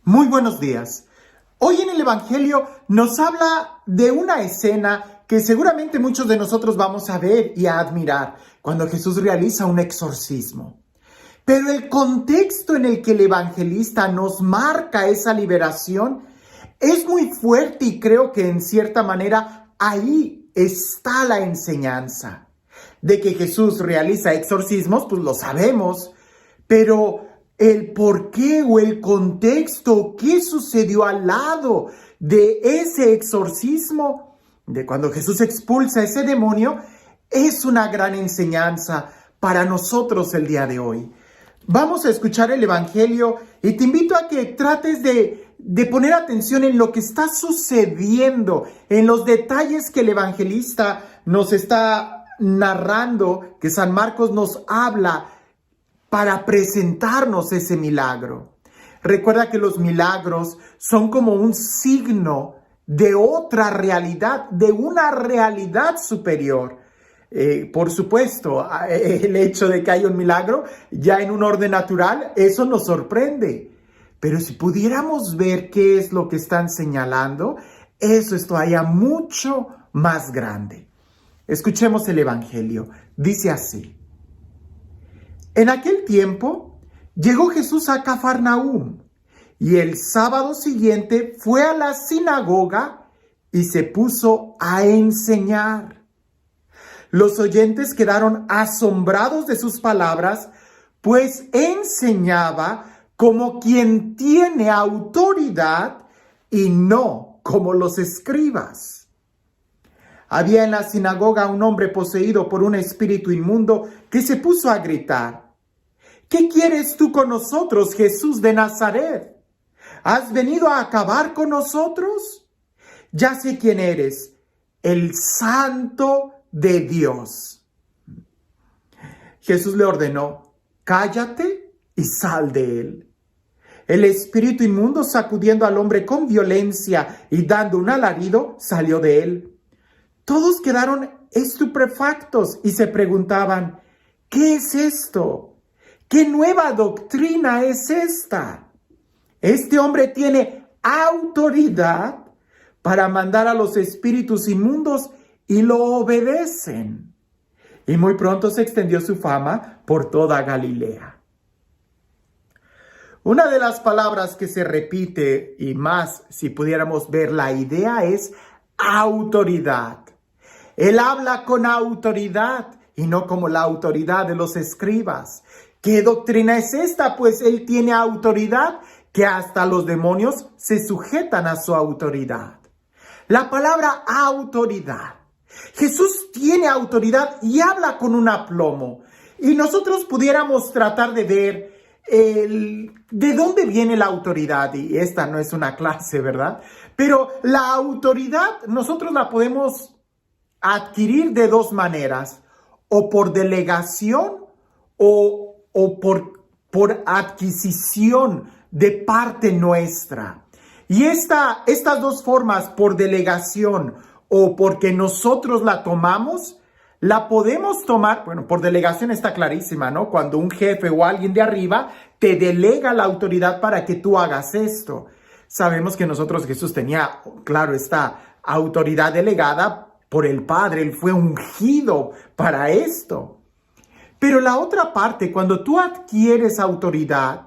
Muy buenos días. Hoy en el Evangelio nos habla de una escena que seguramente muchos de nosotros vamos a ver y a admirar cuando Jesús realiza un exorcismo. Pero el contexto en el que el evangelista nos marca esa liberación es muy fuerte y creo que en cierta manera ahí está la enseñanza. De que Jesús realiza exorcismos, pues lo sabemos, pero el por qué o el contexto, qué sucedió al lado de ese exorcismo, de cuando Jesús expulsa a ese demonio, es una gran enseñanza para nosotros el día de hoy. Vamos a escuchar el Evangelio y te invito a que trates de poner atención en lo que está sucediendo, en los detalles que el evangelista nos está narrando, que San Marcos nos habla para presentarnos ese milagro. Recuerda que los milagros son como un signo de otra realidad, de una realidad superior. Por supuesto, el hecho de que haya un milagro ya en un orden natural, eso nos sorprende. Pero si pudiéramos ver qué es lo que están señalando, eso es todavía mucho más grande. Escuchemos el Evangelio. Dice así: En aquel tiempo llegó Jesús a Cafarnaúm y el sábado siguiente fue a la sinagoga y se puso a enseñar. Los oyentes quedaron asombrados de sus palabras, pues enseñaba como quien tiene autoridad y no como los escribas. Había en la sinagoga un hombre poseído por un espíritu inmundo que se puso a gritar: ¿Qué quieres tú con nosotros, Jesús de Nazaret? ¿Has venido a acabar con nosotros? Ya sé quién eres, el Santo de Dios. Jesús le ordenó: cállate y sal de él. El espíritu inmundo, sacudiendo al hombre con violencia y dando un alarido, salió de él. Todos quedaron estupefactos y se preguntaban: ¿qué es esto? ¿Qué nueva doctrina es esta? Este hombre tiene autoridad para mandar a los espíritus inmundos y lo obedecen. Y muy pronto se extendió su fama por toda Galilea. Una de las palabras que se repite, y más si pudiéramos ver la idea, es autoridad. Él habla con autoridad y no como la autoridad de los escribas. ¿Qué doctrina es esta? Pues él tiene autoridad que hasta los demonios se sujetan a su autoridad. La palabra autoridad. Jesús tiene autoridad y habla con un aplomo. Y nosotros pudiéramos tratar de ver de dónde viene la autoridad. Y esta no es una clase, ¿verdad? Pero la autoridad nosotros la podemos adquirir de dos maneras: o por delegación o por adquisición de parte nuestra. Y estas dos formas, por delegación o porque nosotros la tomamos, la podemos tomar, bueno, por delegación está clarísima, ¿no? Cuando un jefe o alguien de arriba te delega la autoridad para que tú hagas esto. Sabemos que Jesús tenía, claro, esta autoridad delegada por el Padre. Él fue ungido para esto. Pero la otra parte, cuando tú adquieres autoridad,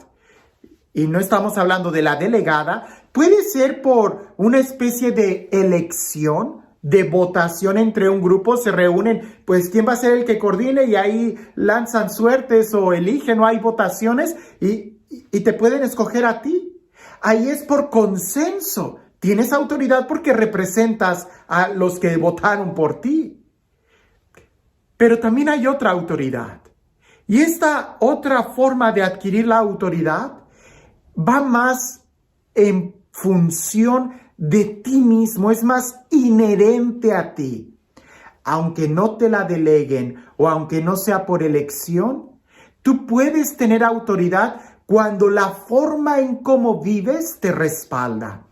y no estamos hablando de la delegada, puede ser por una especie de elección, de votación entre un grupo. Se reúnen, pues quién va a ser el que coordine, y ahí lanzan suertes o eligen, o hay votaciones y te pueden escoger a ti. Ahí es por consenso. Tienes autoridad porque representas a los que votaron por ti. Pero también hay otra autoridad. Y esta otra forma de adquirir la autoridad va más en función de ti mismo, es más inherente a ti. Aunque no te la deleguen o aunque no sea por elección, tú puedes tener autoridad cuando la forma en cómo vives te respalda.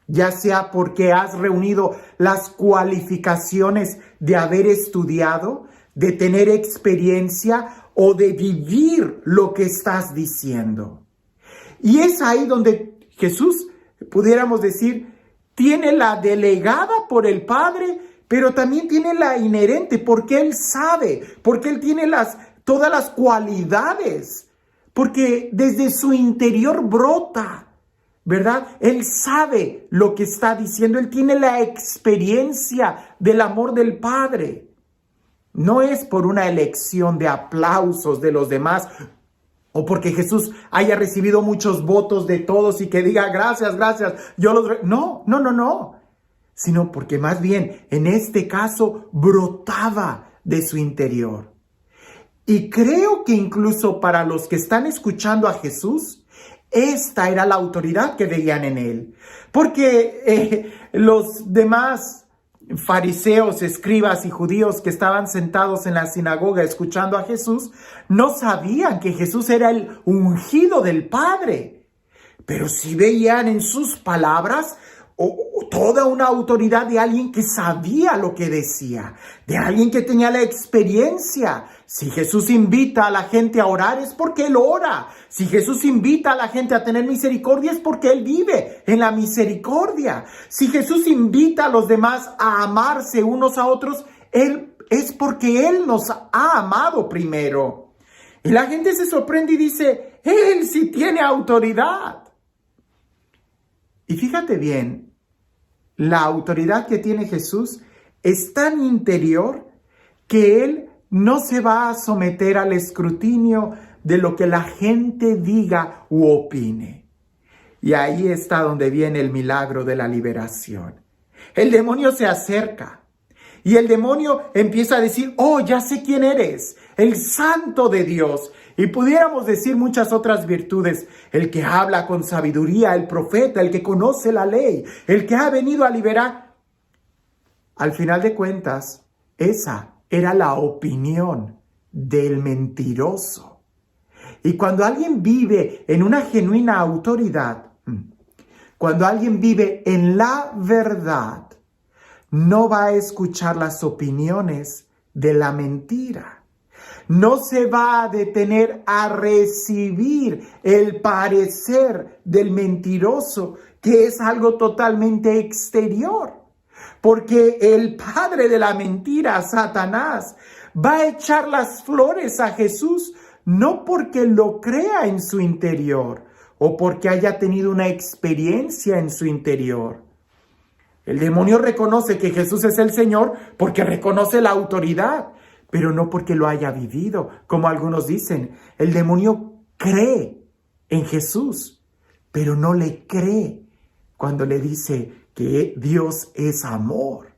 Ya sea porque has reunido las cualificaciones de haber estudiado, de tener experiencia o de vivir lo que estás diciendo. Y es ahí donde Jesús, pudiéramos decir, tiene la delegada por el Padre, pero también tiene la inherente, porque Él sabe, porque Él tiene todas las cualidades, porque desde su interior brota, ¿verdad? Él sabe lo que está diciendo, Él tiene la experiencia del amor del Padre. No es por una elección de aplausos de los demás, o porque Jesús haya recibido muchos votos de todos y que diga gracias, no. Sino porque más bien en este caso brotaba de su interior. Y creo que incluso para los que están escuchando a Jesús, esta era la autoridad que veían en Él. Porque los demás fariseos, escribas y judíos que estaban sentados en la sinagoga escuchando a Jesús, no sabían que Jesús era el ungido del Padre. Pero sí veían en sus palabras toda una autoridad de alguien que sabía lo que decía, de alguien que tenía la experiencia. Si Jesús invita a la gente a orar es porque Él ora. Si Jesús invita a la gente a tener misericordia es porque Él vive en la misericordia. Si Jesús invita a los demás a amarse unos a otros, es porque Él nos ha amado primero. Y la gente se sorprende y dice, Él sí tiene autoridad. Y fíjate bien, la autoridad que tiene Jesús es tan interior que Él no se va a someter al escrutinio de lo que la gente diga u opine. Y ahí está donde viene el milagro de la liberación. El demonio se acerca y el demonio empieza a decir, oh, ya sé quién eres, el Santo de Dios. Y pudiéramos decir muchas otras virtudes, el que habla con sabiduría, el profeta, el que conoce la ley, el que ha venido a liberar. Al final de cuentas, esa era la opinión del mentiroso. Y cuando alguien vive en una genuina autoridad, cuando alguien vive en la verdad, no va a escuchar las opiniones de la mentira. No se va a detener a recibir el parecer del mentiroso, que es algo totalmente exterior. Porque el padre de la mentira, Satanás, va a echar las flores a Jesús, no porque lo crea en su interior o porque haya tenido una experiencia en su interior. El demonio reconoce que Jesús es el Señor porque reconoce la autoridad, pero no porque lo haya vivido, como algunos dicen. El demonio cree en Jesús, pero no le cree cuando le dice que Dios es amor.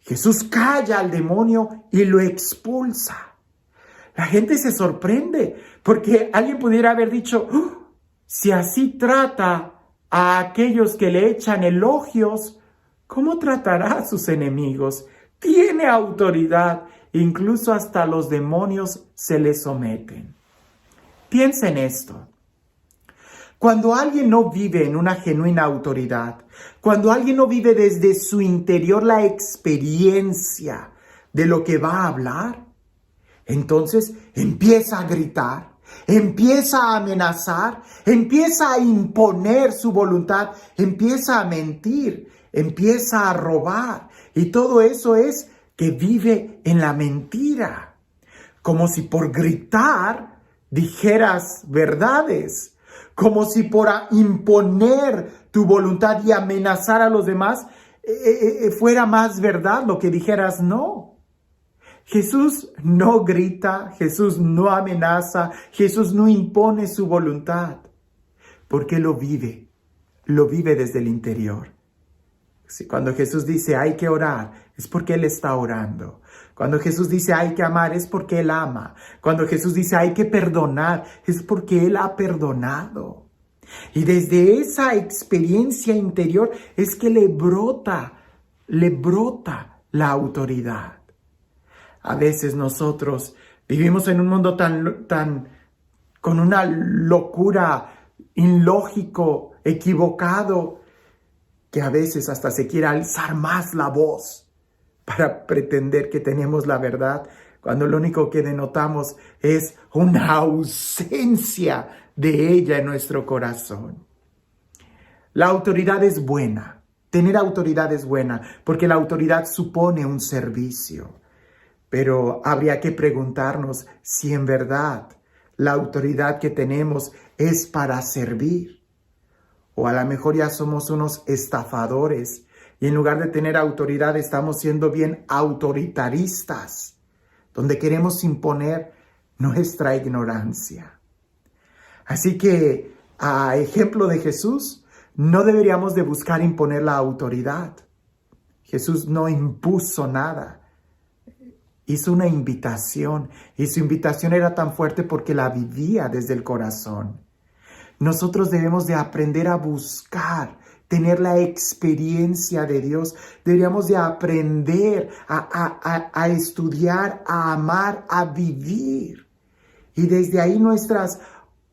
Jesús calla al demonio y lo expulsa. La gente se sorprende porque alguien pudiera haber dicho, si así trata a aquellos que le echan elogios, ¿cómo tratará a sus enemigos? Tiene autoridad, incluso hasta los demonios se le someten. Piensa en esto. Cuando alguien no vive en una genuina autoridad, cuando alguien no vive desde su interior la experiencia de lo que va a hablar, entonces empieza a gritar, empieza a amenazar, empieza a imponer su voluntad, empieza a mentir, empieza a robar. Y todo eso es que vive en la mentira. Como si por gritar dijeras verdades. Como si por imponer tu voluntad y amenazar a los demás fuera más verdad lo que dijeras. No. Jesús no grita, Jesús no amenaza, Jesús no impone su voluntad. Porque lo vive desde el interior. Cuando Jesús dice hay que orar, es porque Él está orando. Cuando Jesús dice hay que amar, es porque Él ama. Cuando Jesús dice hay que perdonar, es porque Él ha perdonado. Y desde esa experiencia interior es que le brota la autoridad. A veces nosotros vivimos en un mundo tan con una locura, ilógico, equivocado, que a veces hasta se quiere alzar más la voz para pretender que tenemos la verdad, cuando lo único que denotamos es una ausencia de ella en nuestro corazón. La autoridad es buena. Tener autoridad es buena porque la autoridad supone un servicio. Pero habría que preguntarnos si en verdad la autoridad que tenemos es para servir. O a lo mejor ya somos unos estafadores y en lugar de tener autoridad estamos siendo bien autoritaristas, donde queremos imponer nuestra ignorancia. Así que, a ejemplo de Jesús, no deberíamos de buscar imponer la autoridad. Jesús no impuso nada. Hizo una invitación y su invitación era tan fuerte porque la vivía desde el corazón. Nosotros debemos de aprender a buscar, tener la experiencia de Dios. Deberíamos de aprender a estudiar, a amar, a vivir. Y desde ahí nuestras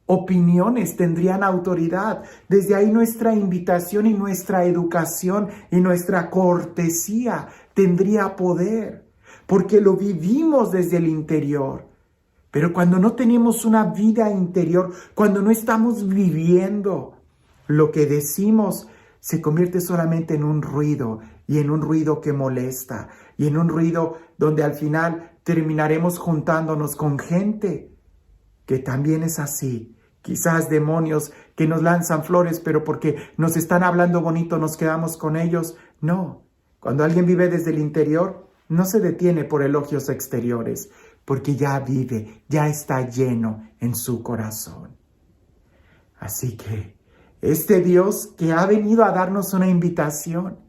opiniones tendrían autoridad. Desde ahí nuestra invitación y nuestra educación y nuestra cortesía tendría poder. Porque lo vivimos desde el interior. Pero cuando no tenemos una vida interior, cuando no estamos viviendo, lo que decimos se convierte solamente en un ruido, y en un ruido que molesta, y en un ruido donde al final terminaremos juntándonos con gente que también es así. Quizás demonios que nos lanzan flores, pero porque nos están hablando bonito nos quedamos con ellos. No, cuando alguien vive desde el interior, no se detiene por elogios exteriores, porque ya vive, ya está lleno en su corazón. Así que este Dios que ha venido a darnos una invitación,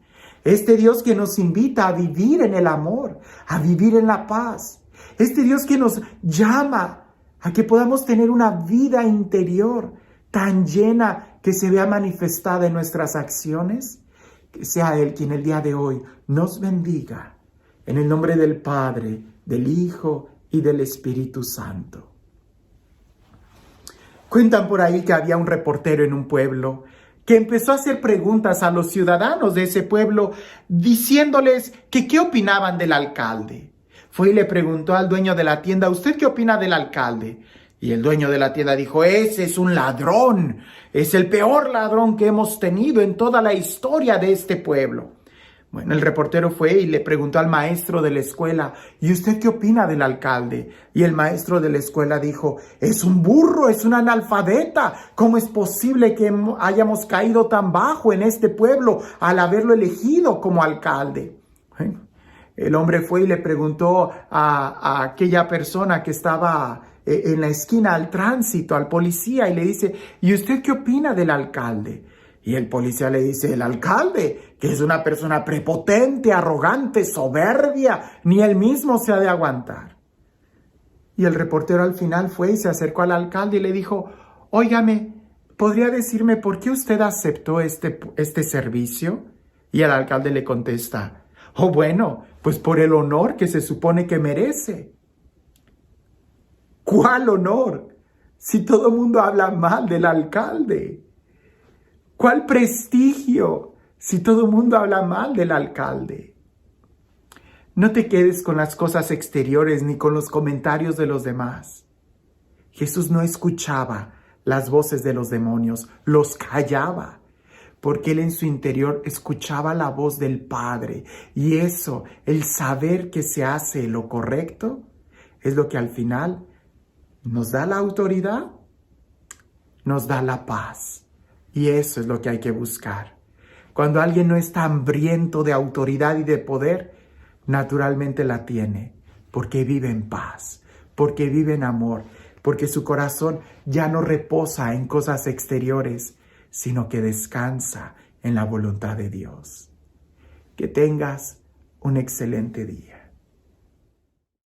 este Dios que nos invita a vivir en el amor, a vivir en la paz, este Dios que nos llama a que podamos tener una vida interior tan llena que se vea manifestada en nuestras acciones, que sea Él quien el día de hoy nos bendiga. En el nombre del Padre, del Hijo y del Espíritu Santo. Cuentan por ahí que había un reportero en un pueblo que empezó a hacer preguntas a los ciudadanos de ese pueblo diciéndoles que qué opinaban del alcalde. Fue y le preguntó al dueño de la tienda, ¿usted qué opina del alcalde? Y el dueño de la tienda dijo, ese es un ladrón, es el peor ladrón que hemos tenido en toda la historia de este pueblo. Bueno, el reportero fue y le preguntó al maestro de la escuela, ¿y usted qué opina del alcalde? Y el maestro de la escuela dijo, es un burro, es un analfabeta. ¿Cómo es posible que hayamos caído tan bajo en este pueblo al haberlo elegido como alcalde? Bueno, el hombre fue y le preguntó a aquella persona que estaba en la esquina al tránsito, al policía, y le dice, ¿y usted qué opina del alcalde? Y el policía le dice, el alcalde, que es una persona prepotente, arrogante, soberbia, ni él mismo se ha de aguantar. Y el reportero al final fue y se acercó al alcalde y le dijo, óigame, ¿podría decirme por qué usted aceptó este servicio? Y el alcalde le contesta, oh bueno, pues por el honor que se supone que merece. ¿Cuál honor? Si todo el mundo habla mal del alcalde. ¿Cuál prestigio si todo el mundo habla mal del alcalde? No te quedes con las cosas exteriores ni con los comentarios de los demás. Jesús no escuchaba las voces de los demonios, los callaba, porque Él en su interior escuchaba la voz del Padre. Y eso, el saber que se hace lo correcto, es lo que al final nos da la autoridad, nos da la paz. Y eso es lo que hay que buscar. Cuando alguien no está hambriento de autoridad y de poder, naturalmente la tiene, porque vive en paz, porque vive en amor, porque su corazón ya no reposa en cosas exteriores, sino que descansa en la voluntad de Dios. Que tengas un excelente día.